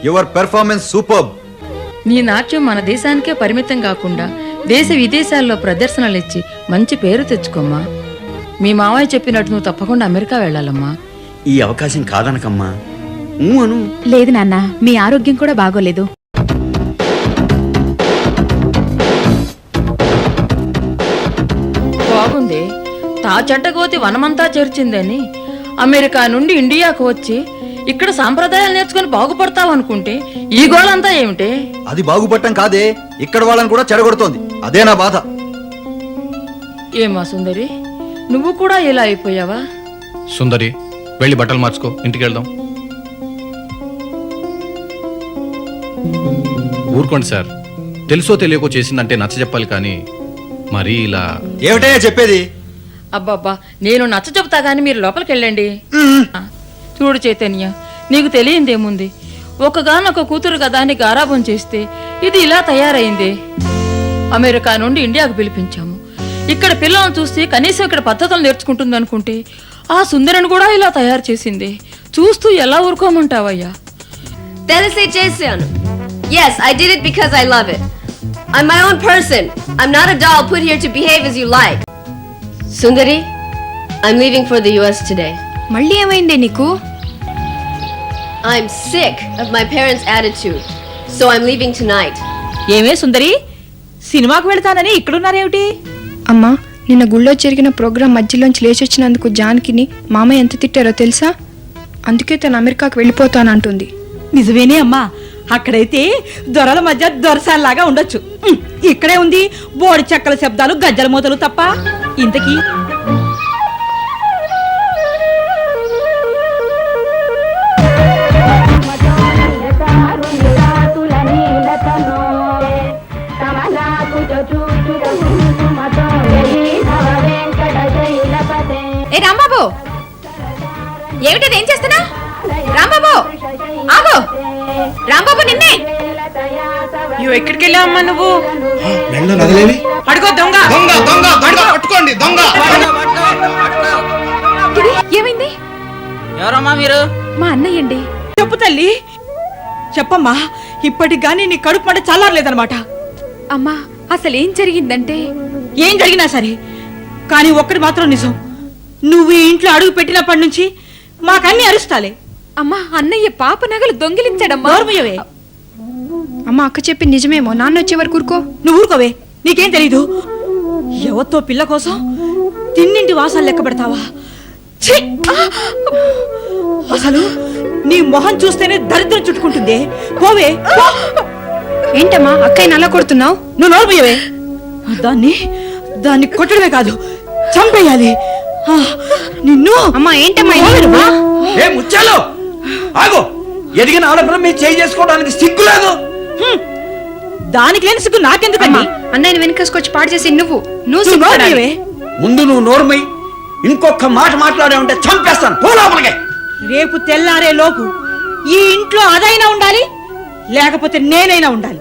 Your performance superb. నీ నాట్యం మన దేశానికే పరిమితం కాకుండా దేశ విదేశాల్లో ప్రదర్శనలు ఇచ్చి మంచి పేరు తెచ్చుకోమ్మా. మీ మావయ్య చెప్పినట్టు నువ్వు తప్పకుండా అమెరికా వెళ్ళాలమ్మా. ఈ అవకాశం కాదనకమ్మా. అను. లేదు నాన్న, మీ ఆరోగ్యం కూడా బాగోలేదు. బాగుంది. తా చెడ్డగోతి వనమంతా చేర్చిందని అమెరికా నుండి ఇండియాకు వచ్చి ఇక్కడ సాంప్రదాయాలు నేర్చుకుని బాగుపడతావనుకుంటే ఈ గోలంతా ఏమిటే? అది బాగుపడటం కాదే, ఇక్కడ వాళ్ళని కూడా చెడగొడుతోంది. అదే నా బాధ. ఏమా సుందరి, నువ్వు కూడా ఇలా అయిపోయావా? సుందరి, వెళ్ళి బట్టలు మార్చుకో, ఇంటికి వెళ్దాం. ఊరుకోండి సార్, తెలుసో తెలియకో చేసిందంటే నచ్చ చెప్పాలి కానీ మరీ ఇలా. ఏమిటయ్యా చెప్పేది? అబ్బబ్బా, నేను నచ్చ చెబుతా గాని మీరు లోపలికి వెళ్ళండి. చూడు చైతన్య, నీకు తెలియందేముంది, ఒకగానొక కూతురు కదా అని గారాబం చేస్తే ఇది ఇలా తయారైంది. అమెరికా నుండి ఇండియాకు పిలిపించాము. ఇక్కడ పిల్లలను చూస్తే కనీసం ఇక్కడ పద్ధతులు నేర్చుకుంటుంది అనుకుంటే ఆ సుందరిని కూడా ఇలా తయారు చేసింది. చూస్తూ ఎలా ఊరుకోమంటావయ్యా? తెలిసే చేశాను. Yes, I did it because I love it. I'm my own person. I'm not a doll put here to behave as you like. Sundari, I'm leaving for the US today. మళ్ళీ ఏమైందే నీకు? I'm sick of my parents' attitude, so I'm leaving tonight. ఏమే సుందరి, సినిమాకు వెళ్తానని ఇక్కడున్నారేమిటి? అమ్మా, నిన్న గుళ్ళో జరిగిన ప్రోగ్రాం మధ్యలోంచి లేచొచ్చినందుకు జానకిని మామయ్య ఎంత తిట్టారో తెలుసా? అందుకే తను అమెరికాకు వెళ్ళిపోతానంటుంది. నిజమేనే అమ్మా, అక్కడైతే దొరల మధ్య దొరసాల్లాగా ఉండొచ్చు. ఇక్కడే ఉంది బోడి చెక్కల శబ్దాలు, గజ్జల మూతలు తప్ప. ఇంతకీ ఏ రాంబాబు, ఏమిటది? ఏం చేస్తున్నా? రాంబాబు ఆగో! రాంబాబు, నిన్నే! ఎక్కడికి వెళ్ళావమ్మా నువ్వు? అడుగో దొంగ దొంగ దొంగ దొంగ పట్టుకోండి దొంగ. ఏమైంది? ఎవరమ్మా మీరు? మా అన్నయ్యండి. చెప్పు తల్లి, చెప్పమ్మా. ఇప్పటికి గానీ నీ కడుపు మంట చల్లారలేదనమాట. అమ్మా, అసలు ఏం జరిగిందంటే, ఏం జరిగినా సరే కానీ ఒక్కటి మాత్రం నిజం, నువ్వు ఈ ఇంట్లో అడుగు పెట్టినప్పటి నుంచి మాకన్నీ అరుస్తాలే. అమ్మా, అన్నయ్య పాప నగలు దొంగిలించాడమ్మా. నోర్మయ్యవే. అమ్మ, అక్క చెప్పి నిజమేమో. నాన్న వచ్చే వరకు ఊరుకో. నువ్వు ఊరుకోవే, నీకేం తెలీదు. ఎవరితో పిల్ల కోసం తిన్నింటి వాసాలు లెక్క పెడతావా? ఛీ! అసలు నీ మొహం చూస్తేనే దరిద్రం చుట్టుకుంటుంది. పోవే. ఏంటమ్మా అక్కయ్య అలా కొడుతున్నావు? నువ్వు నోర్మయ్యవే. దాన్ని కొట్టడమే కాదు, చంపేయాలి నిన్ను. అమ్మా, ఏంటమ్మా ఏ ముచ్చాలు ఆగు. ఎదిగిన ఆడపిల్ల మీరు చేయి చేసుకోవడానికి సిగ్గు లేదు. దానికి లేని సిగ్గు నాకెందుకమ్మా? అన్నయ్యని వెనకేసుకొచ్చి పాడు చేసి నువ్వు నోర్మయ్యవే. ముందు నువ్వు నోర్మై, ఇంకొక మాట మాట్లాడే ఉంటే చంపేస్తాను. పో లోపలికి. రేపు తెల్లారే లోపు ఈ ఇంట్లో అదైనా ఉండాలి, లేకపోతే నేనైనా ఉండాలి.